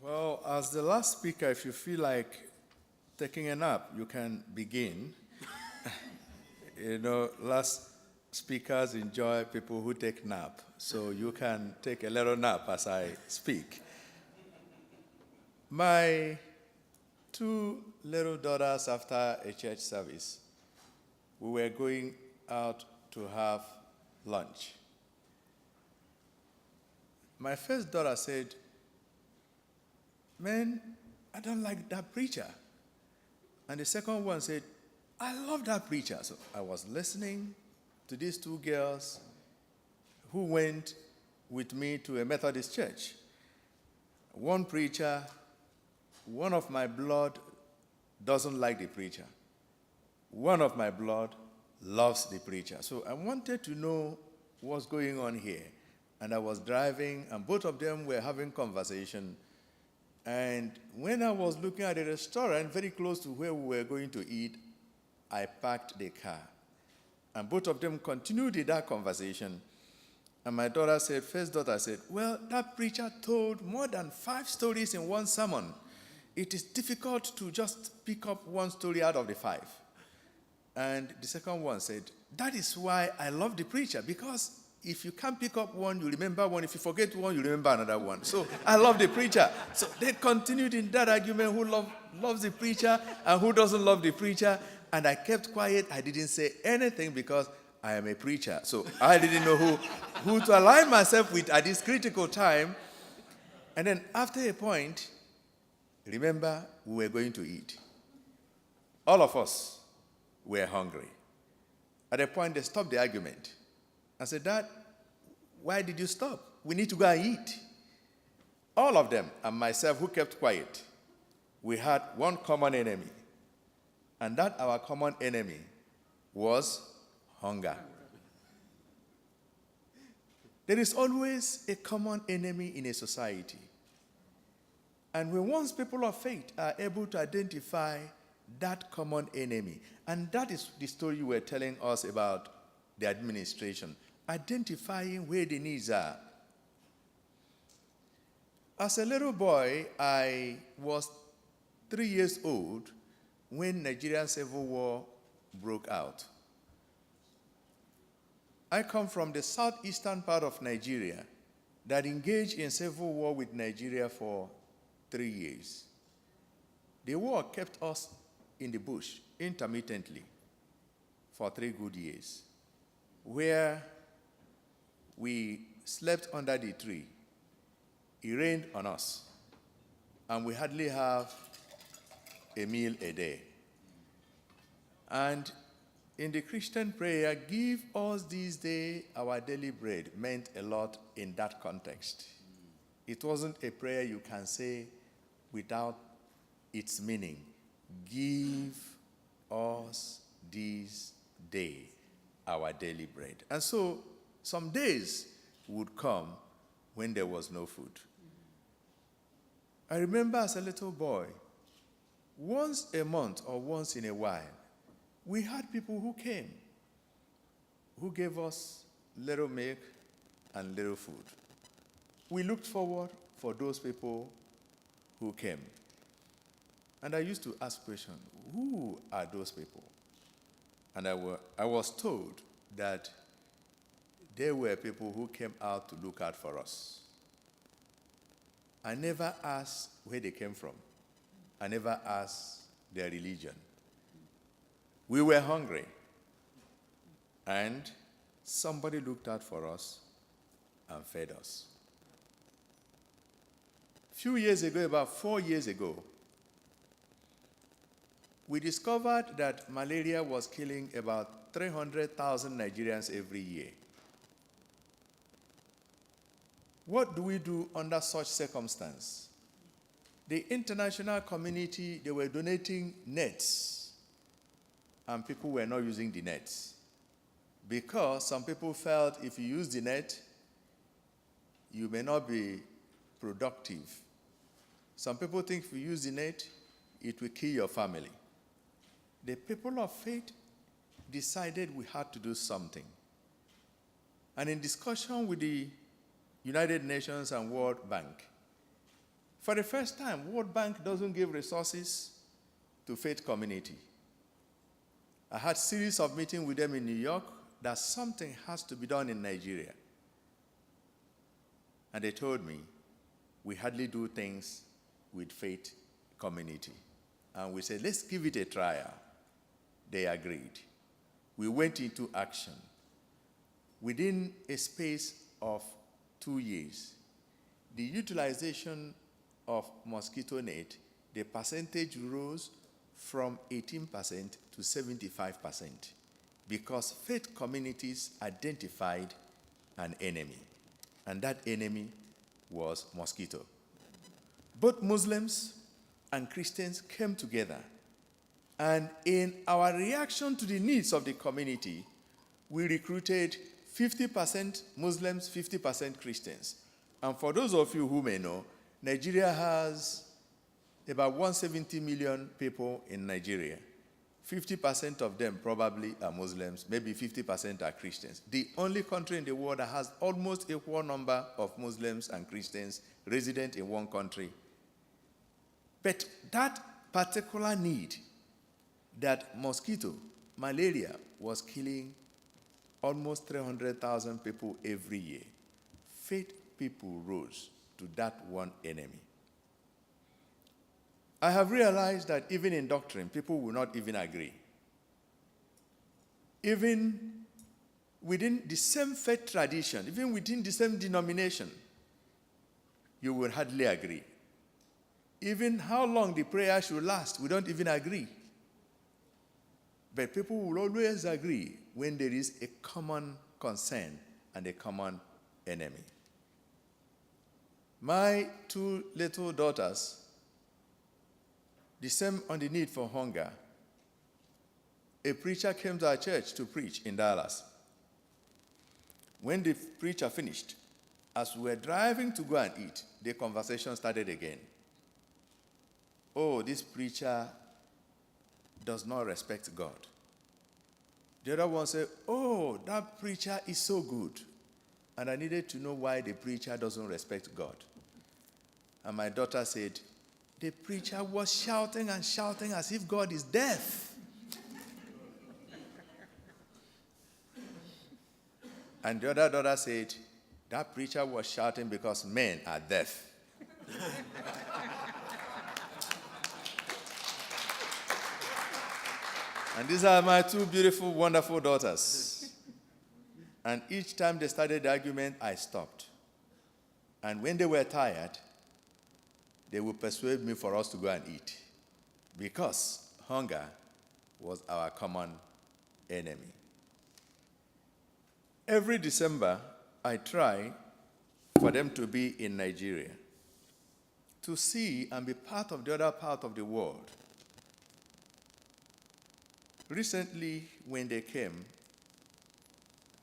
Well, as the last speaker, if you feel like taking a nap, you can begin. Last speakers enjoy people who take nap, so you can take a little nap as I speak. My two little daughters, after a church service, we were going out to have lunch. My first daughter said, "Man, I don't like that preacher." And the second one said, "I love that preacher." So I was listening to these two girls who went with me to a Methodist church. One preacher, one of my blood doesn't like the preacher. One of my blood loves the preacher. So I wanted to know what's going on here. And I was driving, and both of them were having conversation. And when I was looking at a restaurant very close to where we were going to eat, I parked the car. And both of them continued in that conversation. And my first daughter said, "Well, that preacher told more than 5 stories in one sermon. It is difficult to just pick up one story out of the 5. And the second one said, "That is why I love the preacher, because if you can't pick up one, you remember one. If you forget one, you remember another one. So I love the preacher." So they continued in that argument, who loves the preacher and who doesn't love the preacher. And I kept quiet. I didn't say anything because I am a preacher. So I didn't know who to align myself with at this critical time. And then after a point, remember, we were going to eat. All of us were hungry. At a point, they stopped the argument. I said, "Dad, why did you stop? We need to go and eat." All of them and myself, who kept quiet, we had one common enemy. And that our common enemy was hunger. There is always a common enemy in a society. And when once people of faith are able to identify that common enemy, and that is the story you were telling us about the administration, identifying where the needs are. As a little boy, I was 3 years old when Nigerian Civil War broke out. I come from the southeastern part of Nigeria that engaged in civil war with Nigeria for 3 years. The war kept us in the bush intermittently for 3 good years, where we slept under the tree. It rained on us, and we hardly have a meal a day. And in the Christian prayer, "Give us this day our daily bread," meant a lot in that context. It wasn't a prayer you can say without its meaning. Give us this day our daily bread. And so some days would come when there was no food. I remember as a little boy, once a month or once in a while, we had people who came, who gave us little milk and little food. We looked forward for those people who came. And I used to ask questions, who are those people? And I was told that they were people who came out to look out for us. I never asked where they came from. I never asked their religion. We were hungry, and somebody looked out for us and fed us. A few years ago, about 4 years ago, we discovered that malaria was killing about 300,000 Nigerians every year. What do we do under such circumstance? The international community, they were donating nets, and people were not using the nets because some people felt if you use the net, you may not be productive. Some people think if you use the net, it will kill your family. The people of faith decided we had to do something. And in discussion with the United Nations and World Bank, For the first time, World Bank doesn't give resources to faith community. I had series of meetings with them in New York that something has to be done in Nigeria. And they told me, we hardly do things with faith community. And we said, let's give it a trial. They agreed. We went into action. Within a space of 2 years, the utilization of mosquito net, the percentage rose from 18% to 75% because faith communities identified an enemy, and that enemy was mosquito. Both Muslims and Christians came together, and in our reaction to the needs of the community, we recruited 50% Muslims, 50% Christians. And for those of you who may know, Nigeria has about 170 million people in Nigeria. 50% of them probably are Muslims, maybe 50% are Christians. The only country in the world that has almost equal number of Muslims and Christians resident in one country. But that particular need, that mosquito, malaria, was killing almost 300,000 people every year. Faith people rose to that one enemy. I have realized that even in doctrine, people will not even agree. Even within the same faith tradition, even within the same denomination, you will hardly agree. Even how long the prayer should last, we don't even agree. But people will always agree when there is a common concern and a common enemy. My 2 little daughters, the same on the need for hunger. A preacher came to our church to preach in Dallas. When the preacher finished, as we were driving to go and eat, the conversation started again. Oh, this preacher does not respect God. The other one said, oh, that preacher is so good. And I needed to know why the preacher doesn't respect God. And my daughter said, the preacher was shouting and shouting as if God is deaf. And the other daughter said, that preacher was shouting because men are deaf. And these are my 2 beautiful, wonderful daughters. And each time they started the argument, I stopped. And when they were tired, they would persuade me for us to go and eat. Because hunger was our common enemy. Every December, I try for them to be in Nigeria, to see and be part of the other part of the world. Recently, when they came,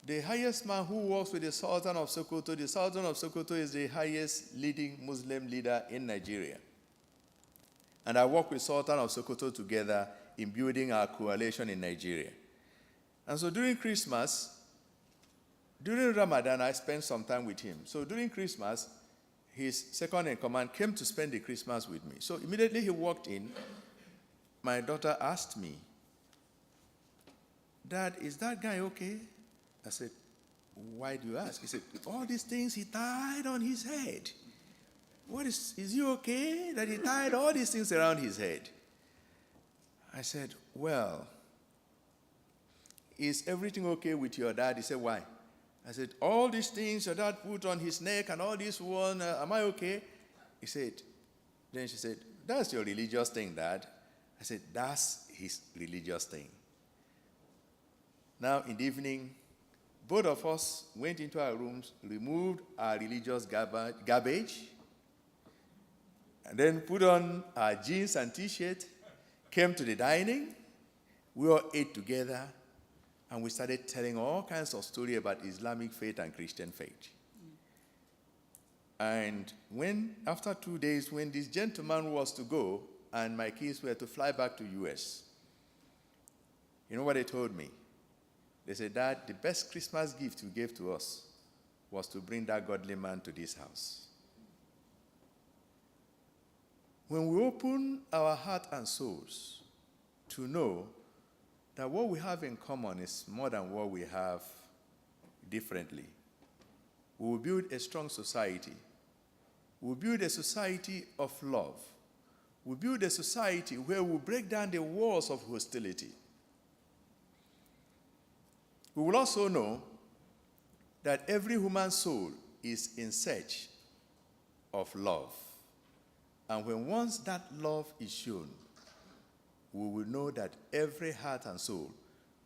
the highest man who works with the Sultan of Sokoto is the highest leading Muslim leader in Nigeria. And I work with Sultan of Sokoto together in building our coalition in Nigeria. And so during Ramadan, I spent some time with him. So during Christmas, his second in command came to spend the Christmas with me. So immediately he walked in, my daughter asked me, Dad, is that guy okay? I said, why do you ask? He said, all these things he tied on his head. Is he okay that he tied all these things around his head? I said, well, is everything okay with your dad? He said, why? I said, all these things your dad put on his neck and all this one, am I okay? Then she said, that's your religious thing, Dad. I said, that's his religious thing. Now, in the evening, both of us went into our rooms, removed our religious garbage, and then put on our jeans and T-shirt, came to the dining, we all ate together, and we started telling all kinds of stories about Islamic faith and Christian faith. And after 2 days, when this gentleman was to go, and my kids were to fly back to U.S., you know what they told me? They said, Dad, the best Christmas gift you gave to us was to bring that godly man to this house. when we open our heart and souls to know that what we have in common is more than what we have differently, we will build a strong society. We will build a society of love. We will build a society where we break down the walls of hostility. We will also know that every human soul is in search of love. And when once that love is shown, we will know that every heart and soul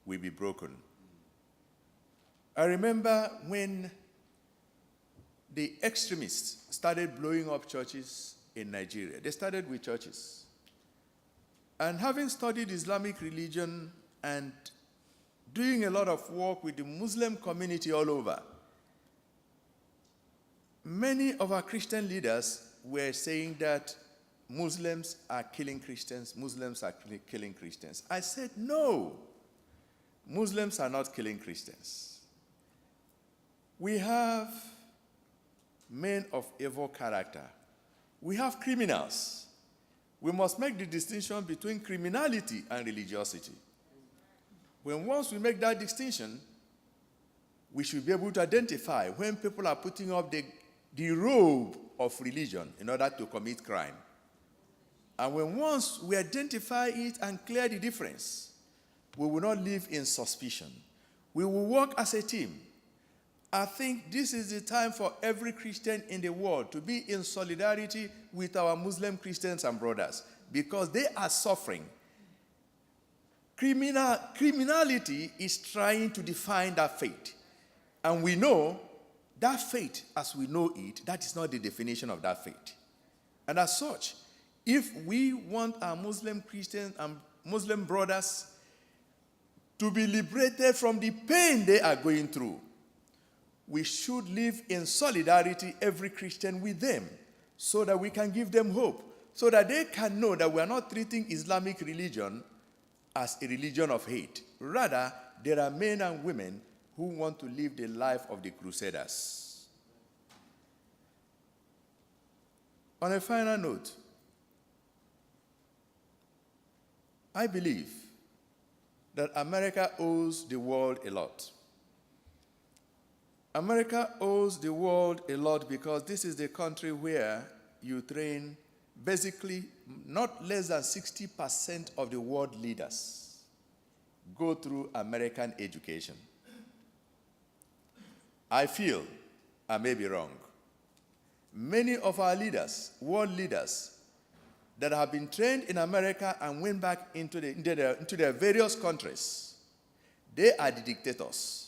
will be broken. I remember when the extremists started blowing up churches in Nigeria. They started with churches. And having studied Islamic religion and doing a lot of work with the Muslim community all over, many of our Christian leaders were saying that Muslims are killing Christians, Muslims are killing Christians. I said, no, Muslims are not killing Christians. We have men of evil character. We have criminals. We must make the distinction between criminality and religiosity. Once we make that distinction, we should be able to identify when people are putting up the robe of religion in order to commit crime. And once we identify it and clear the difference, we will not live in suspicion. We will work as a team. I think this is the time for every Christian in the world to be in solidarity with our Muslim Christians and brothers, because they are suffering. Criminality is trying to define that faith. And we know that faith, as we know it, that is not the definition of that faith. And as such, if we want our Muslim Christians and Muslim brothers to be liberated from the pain they are going through, we should live in solidarity, every Christian, with them, so that we can give them hope, so that they can know that we are not treating Islamic religion as a religion of hate. Rather, there are men and women who want to live the life of the Crusaders. On a final note, I believe that America owes the world a lot. America owes the world a lot because this is the country where you train basically not less than 60% of the world leaders go through American education. I feel I may be wrong. Many of our leaders, world leaders, that have been trained in America and went back into their various countries, they are the dictators.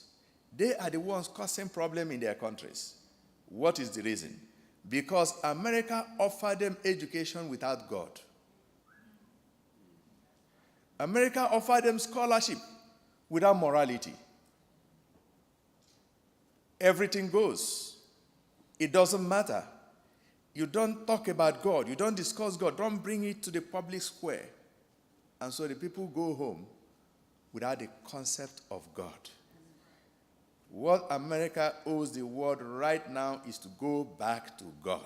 They are the ones causing problems in their countries. What is the reason? Because America offered them education without God. America offered them scholarship without morality. Everything goes. It doesn't matter. You don't talk about God. You don't discuss God. Don't bring it to the public square. And so the people go home without the concept of God. What America owes the world right now is to go back to God.